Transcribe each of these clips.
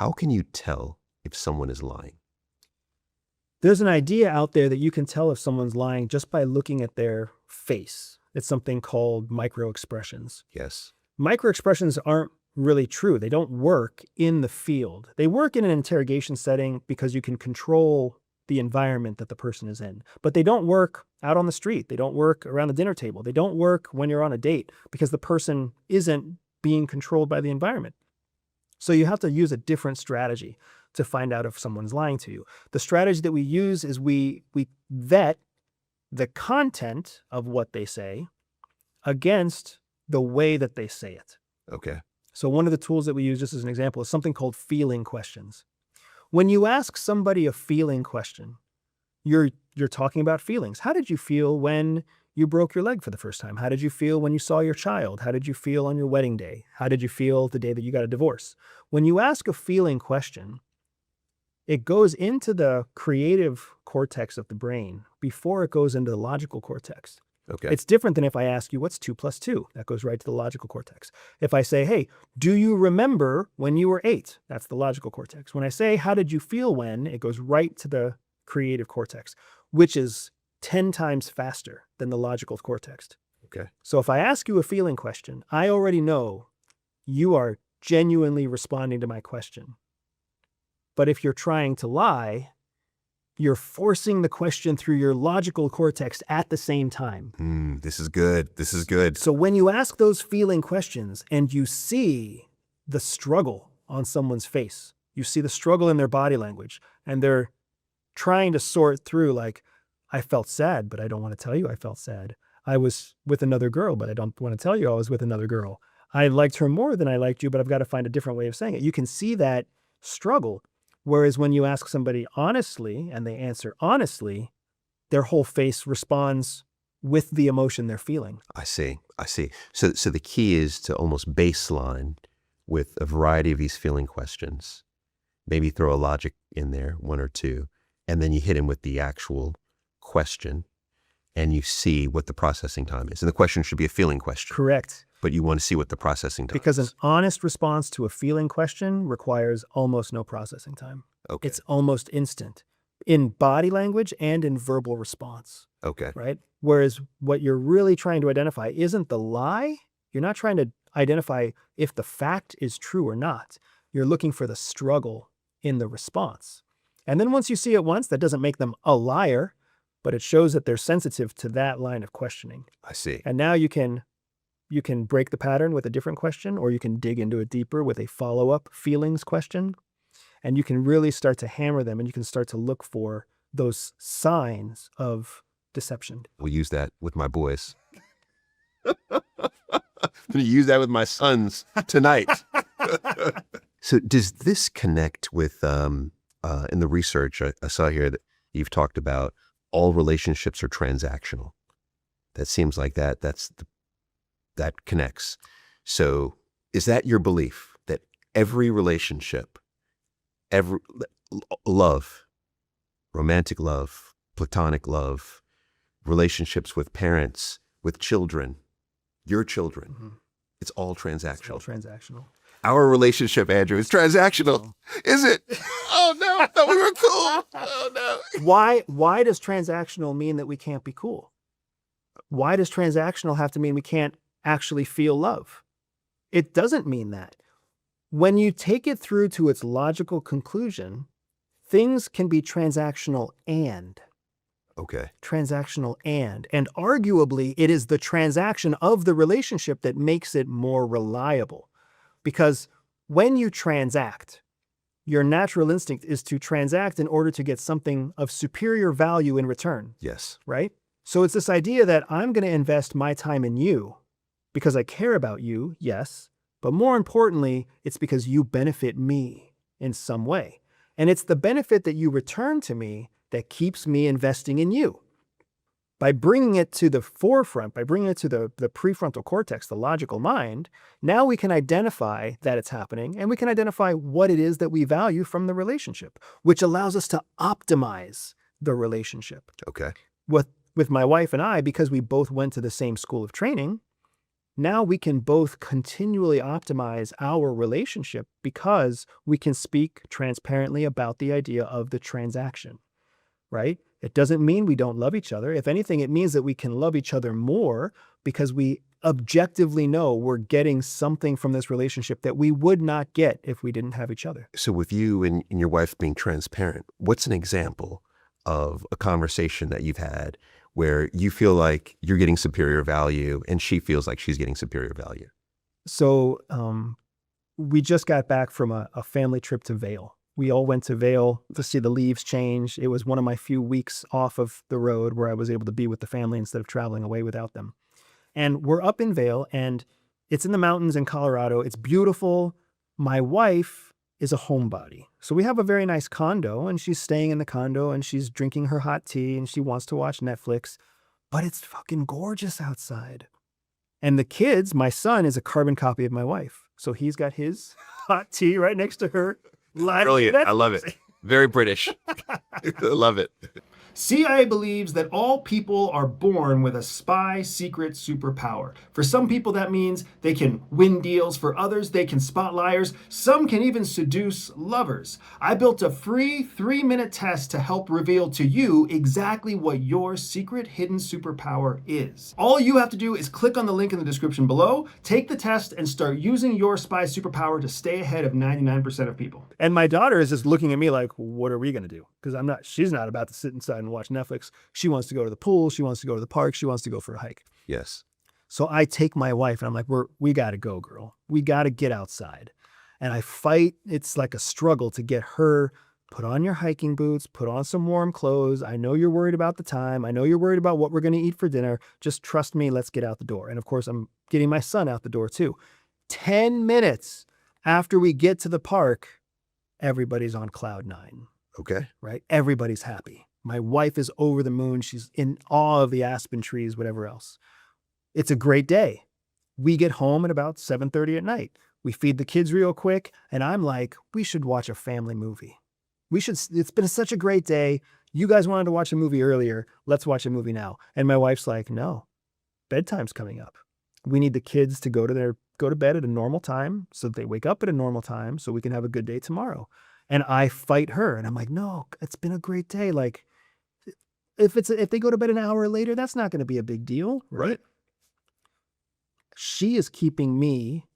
how can you tell if someone is lying? There's an idea out there that you can tell if someone's lying just by looking at their face. It's something called microexpressions. Yes. Microexpressions aren't really true. They don't work in the field. They work in an interrogation setting because you can control the environment that the person is in. But they don't work out on the street. They don't work around the dinner table. They don't work when you're on a date because the person isn't being controlled by the environment. So you have to use a different strategy to find out if someone's lying to you. The strategy that we use is we vet the content of what they say against the way that they say it. Okay. So one of the tools that we use, just as an example, is something called feeling questions. When you ask somebody a feeling question, you're talking about feelings. How did you feel when you broke your leg for the first time? How did you feel when you saw your child? How did you feel on your wedding day? How did you feel the day that you got a divorce? When you ask a feeling question, it goes into the creative cortex of the brain before it goes into the logical cortex. Okay. It's different than if I ask you, what's 2 + 2? That goes right to the logical cortex. If I say, hey, do you remember when you were 8? That's the logical cortex. When I say, how did you feel when? It goes right to the creative cortex, which is 10 times faster than the logical cortex. Okay. So if I ask you a feeling question, I already know you are genuinely responding to my question. But if you're trying to lie, you're forcing the question through your logical cortex at the same time. This is good. This is good. So when you ask those feeling questions and you see the struggle on someone's face, you see the struggle in their body language, and they're trying to sort through like, I felt sad, but I don't want to tell you I felt sad. I was with another girl, but I don't want to tell you I was with another girl. I liked her more than I liked you, but I've got to find a different way of saying it. You can see that struggle. Whereas when you ask somebody honestly and they answer honestly, their whole face responds with the emotion they're feeling. I see. So the key is to almost baseline with a variety of these feeling questions, maybe throw a logic in there, 1 or 2, and then you hit him with the actual question and you see what the processing time is. And the question should be a feeling question. Correct. But you want to see what the processing time Because is. an honest response to a feeling question requires almost no processing time. Okay. It's almost instant in body language and in verbal response. Okay. Right? Whereas what you're really trying to identify isn't the lie. You're not trying to identify if the fact is true or not. You're looking for the struggle in the response. And then once you see it once, that doesn't make them a liar, but it shows that they're sensitive to that line of questioning. I see. And now you can break the pattern with a different question, or you can dig into it deeper with a follow-up feelings question. And you can really start to hammer them, and you can start to look for those signs of deception. We'll use that with my boys. I'm going to use that with my sons tonight. So does this connect with, in the research I saw here that you've talked about, all relationships are transactional. That seems like that connects. So is that your belief that every relationship, every love, romantic love, platonic love, relationships with parents, with children, your children, it's all transactional? It's all transactional. Our relationship, Andrew, is transactional. Is it? Oh no, I thought we were cool. Oh no. Why does transactional mean that we can't be cool? Why does transactional have to mean we can't actually feel love? It doesn't mean that. When you take it through to its logical conclusion, things can be transactional and. Okay. Transactional and arguably it is the transaction of the relationship that makes it more reliable. Because when you transact, your natural instinct is to transact in order to get something of superior value in return. Yes. Right? So it's this idea that I'm going to invest my time in you because I care about you, yes, but more importantly, it's because you benefit me in some way. And it's the benefit that you return to me that keeps me investing in you. By bringing it to the forefront, by bringing it to the prefrontal cortex, the logical mind, now we can identify that it's happening, and we can identify what it is that we value from the relationship, which allows us to optimize the relationship. Okay. With my wife and I, because we both went to the same school of training, Now we can both continually optimize our relationship because we can speak transparently about the idea of the transaction, right? It doesn't mean we don't love each other. If anything, it means that we can love each other more because we objectively know we're getting something from this relationship that we would not get if we didn't have each other. So with you and your wife being transparent, what's an example of a conversation that you've had where you feel like you're getting superior value and she feels like she's getting superior value? So we just got back from a family trip to Vail. We all went to Vail to see the leaves change. It was one of my few weeks off of the road where I was able to be with the family instead of traveling away without them. And we're up in Vail, and it's in the mountains in Colorado. It's beautiful. My wife is a homebody. So we have a very nice condo, and she's staying in the condo, and she's drinking her hot tea, and she wants to watch Netflix. But it's fucking gorgeous outside. And the kids, my son is a carbon copy of my wife. So he's got his hot tea right next to her. Brilliant. I love it. Very British. I love it. CIA believes that all people are born with a spy secret superpower. For some people, that means they can win deals. For others, they can spot liars. Some can even seduce lovers. I built a free 3-minute test to help reveal to you exactly what your secret hidden superpower is. All you have to do is click on the link in the description below, take the test, and start using your spy superpower to stay ahead of 99% of people. And my daughter is just looking at me like, what are we going to do? Because she's not about to sit inside and watch Netflix. She wants to go to the pool. She wants to go to the park. She wants to go for a hike. Yes. So I take my wife and I'm like, we got to go, girl. We got to get outside. And I fight. It's like a struggle to get her, put on your hiking boots, put on some warm clothes. I know you're worried about the time. I know you're worried about what we're going to eat for dinner. Just trust me. Let's get out the door. And of course, I'm getting my son out the door too. 10 minutes after we get to the park, everybody's on cloud 9. Okay. Right? Everybody's happy. My wife is over the moon. She's in awe of the aspen trees, whatever else. It's a great day. We get home at about 7:30 at night. We feed the kids real quick. And I'm like, we should watch a family movie. It's been such a great day. You guys wanted to watch a movie earlier. Let's watch a movie now. And my wife's like, no, bedtime's coming up. We need the kids to go to bed at a normal time so that they wake up at a normal time so we can have a good day tomorrow. And I fight her and I'm like, no, it's been a great day. Like if they go to bed an hour later, that's not going to be a big deal. Right. She is keeping me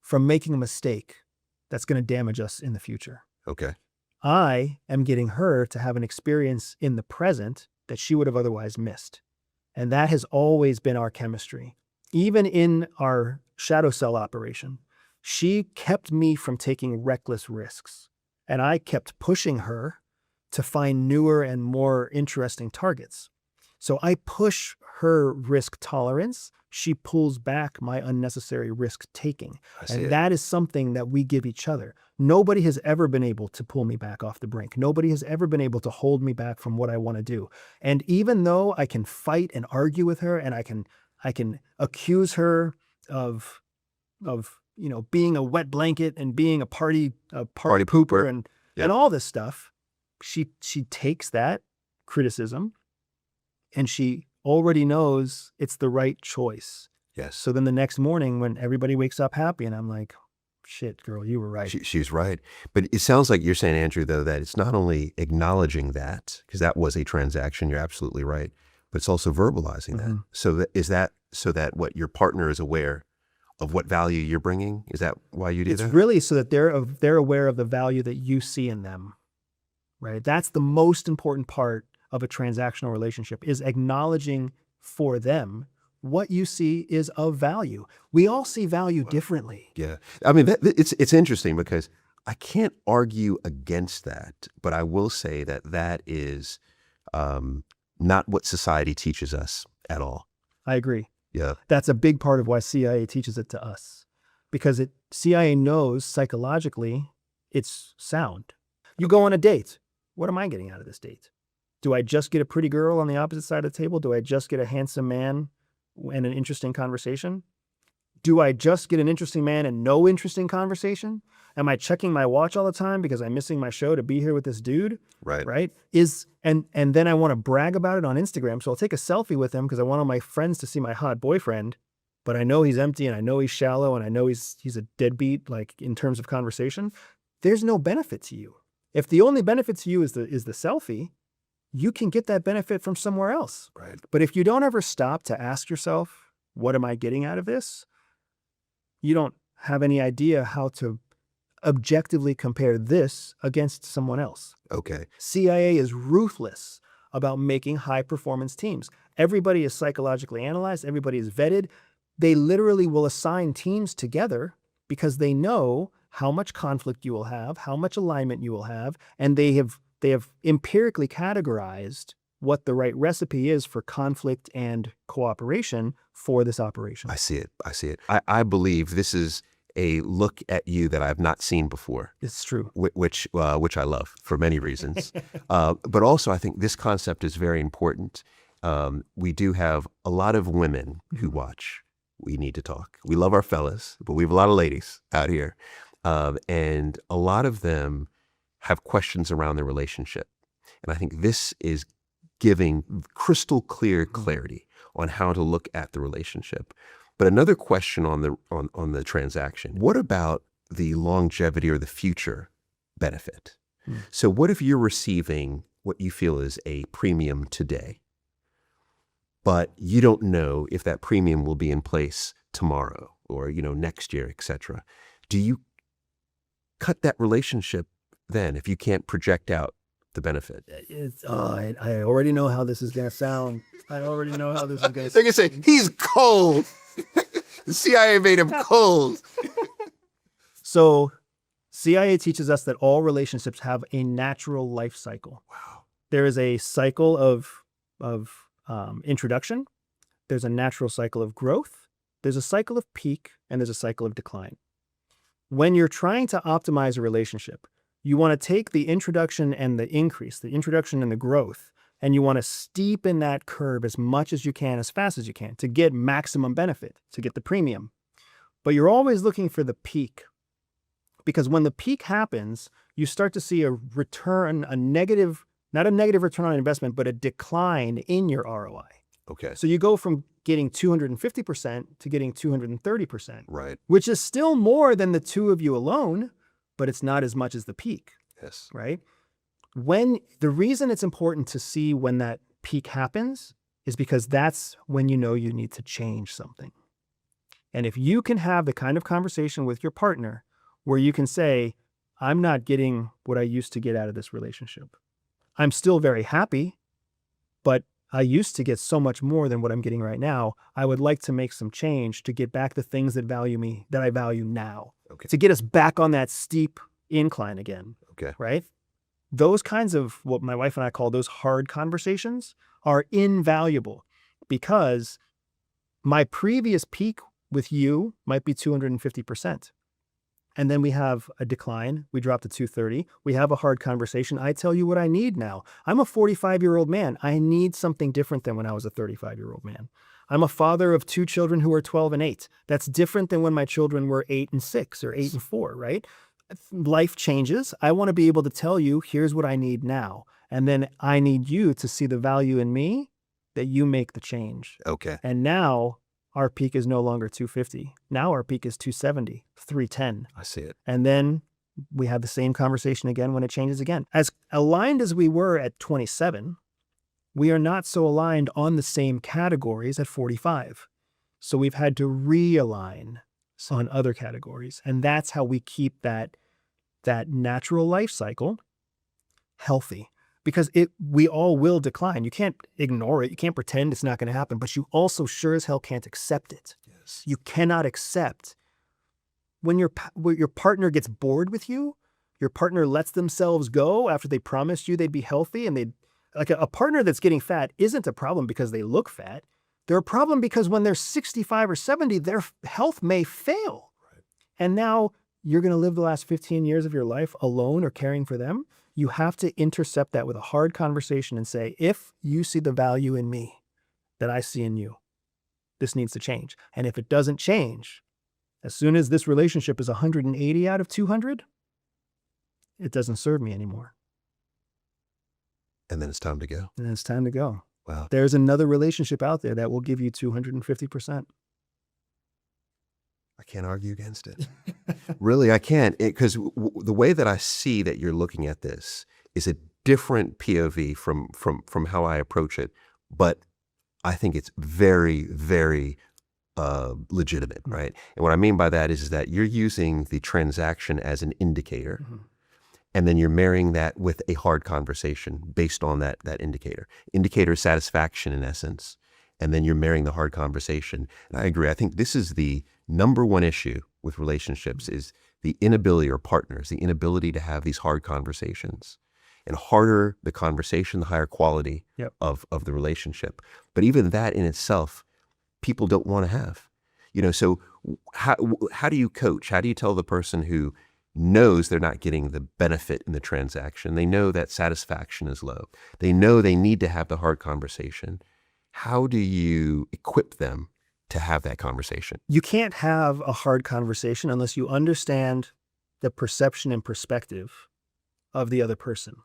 from making a mistake that's going to damage us in the future. Okay. I am getting her to have an experience in the present that she would have otherwise missed. And that has always been our chemistry. Even in our shadow cell operation, she kept me from taking reckless risks. And I kept pushing her to find newer and more interesting targets. So I push her risk tolerance. She pulls back my unnecessary risk taking. And that is something that we give each other. Nobody has ever been able to pull me back off the brink. Nobody has ever been able to hold me back from what I want to do. And even though I can fight and argue with her and I can accuse her of being a wet blanket and being a party pooper and all this stuff, she takes that criticism and she already knows it's the right choice. Yes. So then the next morning when everybody wakes up happy and I'm like, shit, girl, you were right. She's right. But it sounds like you're saying, Andrew, though, that it's not only acknowledging that, because that was a transaction, you're absolutely right, but it's also verbalizing that. So that what your partner is aware of what value you're bringing? Is that why you do that? It's really so that they're aware of the value that you see in them, right? That's the most important part of a transactional relationship, is acknowledging for them what you see is of value. We all see value differently. Yeah. I mean, it's interesting because I can't argue against that, but I will say that is not what society teaches us at all. I agree. Yeah. That's a big part of why CIA teaches it to us, because CIA knows psychologically it's sound. You go on a date. What am I getting out of this date? Do I just get a pretty girl on the opposite side of the table? Do I just get a handsome man and an interesting conversation? Do I just get an interesting man and no interesting conversation? Am I checking my watch all the time because I'm missing my show to be here with this dude? Right. Right? And then I want to brag about it on Instagram, so I'll take a selfie with him because I want all my friends to see my hot boyfriend. but I know he's empty and I know he's shallow and I know he's a deadbeat, like in terms of conversation, there's no benefit to you. If the only benefit to you is the selfie, you can get that benefit from somewhere else. Right. But if you don't ever stop to ask yourself, what am I getting out of this? You don't have any idea how to objectively compare this against someone else. Okay. CIA is ruthless about making high performance teams. Everybody is psychologically analyzed. Everybody is vetted. They literally will assign teams together because they know how much conflict you will have, how much alignment you will have, and they have empirically categorized what the right recipe is for conflict and cooperation for this operation. I see it. I see it. I believe this is a look at you that I've not seen before. It's true. Which I love for many reasons. But also I think this concept is very important. We do have a lot of women who watch We Need to Talk. We love our fellas, but we have a lot of ladies out here. And a lot of them have questions around their relationship. And I think this is giving crystal clear clarity on how to look at the relationship. But another question on the transaction, what about the longevity or the future benefit? So what if you're receiving what you feel is a premium today, but you don't know if that premium will be in place tomorrow or, next year, et cetera? Do you cut that relationship then if you can't project out the benefit? I already know how this is going to sound. I already know how this is going to They're going to say, he's cold. The CIA made him cold. So CIA teaches us that all relationships have a natural life cycle. Wow. There is a cycle of introduction. There's a natural cycle of growth. There's a cycle of peak, and there's a cycle of decline. When you're trying to optimize a relationship, you want to take the introduction and the increase, the introduction and the growth, and you want to steepen that curve as much as you can, as fast as you can, to get maximum benefit, to get the premium. But you're always looking for the peak, because when the peak happens, you start to see a return, not a negative return on investment, but a decline in your ROI. Okay. So you go from getting 250% to getting 230%. Right. Which is still more than the two of you alone, but it's not as much as the peak. Yes. Right? The reason it's important to see when that peak happens is because that's when you know you need to change something. And if you can have the kind of conversation with your partner where you can say, I'm not getting what I used to get out of this relationship. I'm still very happy, but I used to get so much more than what I'm getting right now. I would like to make some change to get back the things that I value now. Okay. To get us back on that steep incline again. Okay. Right? Those kinds of what my wife and I call those hard conversations are invaluable because my previous peak with you might be 250%. And then we have a decline. We drop to 230. We have a hard conversation. I tell you what I need now. I'm a 45-year-old man. I need something different than when I was a 35-year-old man. I'm a father of 2 children who are 12 and 8. That's different than when my children were 8 and 6 or 8 and 4, right? Life changes. I want to be able to tell you, here's what I need now. And then I need you to see the value in me that you make the change. Okay. And now our peak is no longer 250. Now our peak is 270, 310. I see it. And then we have the same conversation again when it changes again. As aligned as we were at 27, we are not so aligned on the same categories at 45. So we've had to realign on other categories. And that's how we keep that natural life cycle healthy. Because we all will decline. You can't ignore it. You can't pretend it's not going to happen. But you also sure as hell can't accept it. Yes. You cannot accept when your partner gets bored with you, your partner lets themselves go after they promised you they'd be healthy, and a partner that's getting fat isn't a problem because they look fat. They're a problem because when they're 65 or 70, their health may fail. Right. And now you're going to live the last 15 years of your life alone or caring for them. You have to intercept that with a hard conversation and say, if you see the value in me that I see in you, this needs to change. And if it doesn't change, as soon as this relationship is 180 out of 200, it doesn't serve me anymore. And then it's time to go. And it's time to go. Wow. There's another relationship out there that will give you 250%. I can't argue against it. Really, I can't. Because the way that I see that you're looking at this is a different POV from how I approach it. But I think it's very, very legitimate, right? And what I mean by that is that you're using the transaction as an indicator. And then you're marrying that with a hard conversation based on that indicator. Indicator is satisfaction in essence. And then you're marrying the hard conversation. And I agree. I think this is the number one issue with relationships is the inability, or partners, the inability to have these hard conversations. And harder the conversation, the higher quality of the relationship. But even that in itself, people don't want to have. So how do you coach? How do you tell the person who knows they're not getting the benefit in the transaction? They know that satisfaction is low. They know they need to have the hard conversation. How do you equip them to have that conversation? You can't have a hard conversation unless you understand the perception and perspective of the other person.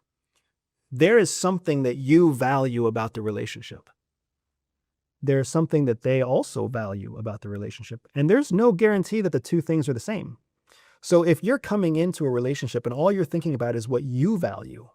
There is something that you value about the relationship. There's something that they also value about the relationship. And there's no guarantee that the two things are the same. So if you're coming into a relationship and all you're thinking about is what you value,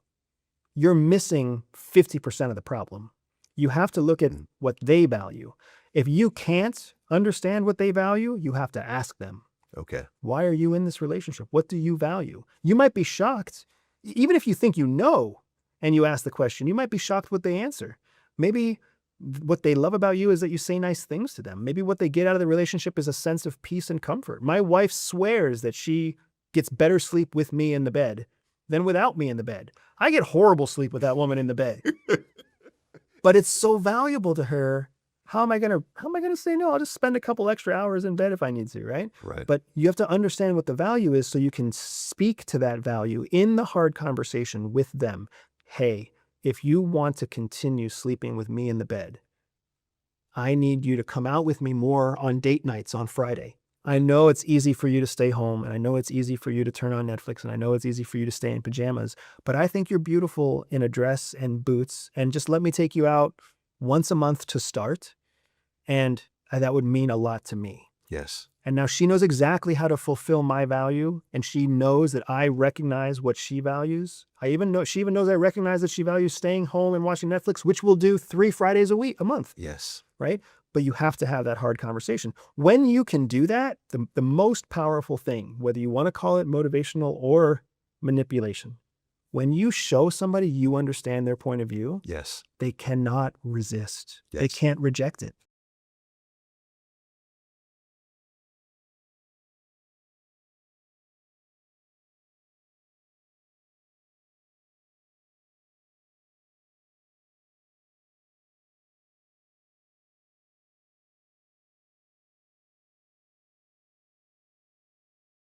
you're missing 50% of the problem. You have to look at what they value. If you can't understand what they value, you have to ask them. Okay. Why are you in this relationship? What do you value? You might be shocked. Even if you think you know and you ask the question, you might be shocked what they answer. Maybe what they love about you is that you say nice things to them. Maybe what they get out of the relationship is a sense of peace and comfort. My wife swears that she gets better sleep with me in the bed than without me in the bed. I get horrible sleep with that woman in the bed. But it's so valuable to her. How am I gonna say no? I'll just spend a couple extra hours in bed if I need to, right? Right. But you have to understand what the value is so you can speak to that value in the hard conversation with them. Hey, if you want to continue sleeping with me in the bed, I need you to come out with me more on date nights on Friday. I know it's easy for you to stay home, and I know it's easy for you to turn on Netflix, and I know it's easy for you to stay in pajamas, but I think you're beautiful in a dress and boots, and just let me take you out once a month to start, and that would mean a lot to me. Yes. And now she knows exactly how to fulfill my value, and she knows that I recognize what she values. She even knows I recognize that she values staying home and watching Netflix, which we'll do 3 Fridays a month. Yes. Right? But you have to have that hard conversation. When you can do that, the most powerful thing, whether you want to call it motivational or manipulation, when you show somebody you understand their point of view, Yes. they cannot resist. Yes. They can't reject it.